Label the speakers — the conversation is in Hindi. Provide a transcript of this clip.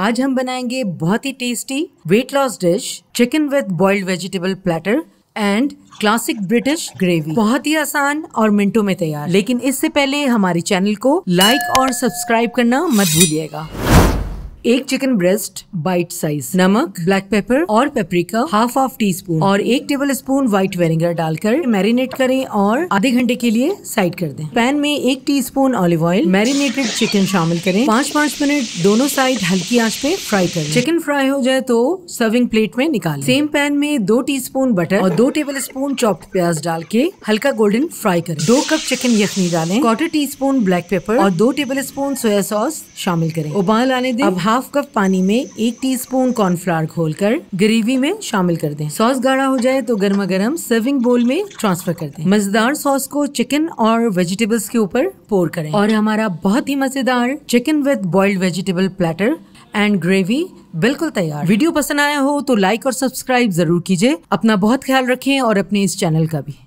Speaker 1: आज हम बनाएंगे बहुत ही tasty weight loss dish chicken with boiled vegetable platter and classic British gravy. बहुत ही आसान और मिनटों में तैयार। लेकिन इससे पहले हमारे चैनल को लाइक और सब्सक्राइब करना मत भूलिएगा। एक चिकन ब्रेस्ट बाइट साइज, नमक, ब्लैक पेपर और पेपरिका हाफ टी स्पून और 1 टेबल स्पून व्हाइट विनेगर डालकर मैरिनेट करें और आधे घंटे के लिए साइड कर दें। पैन में 1 teaspoon olive oil, marinated chicken शामिल करें। 5 मिनट दोनों साइड हल्की आंच पे फ्राई करें। चिकन फ्राई हो जाए तो सर्विंग प्लेट में निकालें। सेम पैन में 2 टीस्पून बटर और 2 टेबल स्पून चॉप्ड प्याज डाल के हल्का गोल्डन फ्राई करें। 2 कप चिकन यखनी डालें। 1/4 टीस्पून ब्लैक पेपर और 2 टेबल स्पून सोया सॉस शामिल करें। उबाल आने दें। अब हाफ कप पानी में 1 टीस्पून कॉर्नफ्लावर घोलकर ग्रेवी में शामिल कर दें। सॉस गाढ़ा हो जाए तो गर्मा गर्म सर्विंग बोल में ट्रांसफर कर दें। मजेदार सॉस को चिकन और वेजिटेबल्स के ऊपर पोर करें और हमारा बहुत ही मजेदार chicken with boiled vegetable platter and gravy बिल्कुल तैयार। वीडियो पसंद आया हो तो लाइक और सब्सक्राइब जरूर कीजिए। अपना बहुत ख्याल रखें और अपने इस चैनल का भी।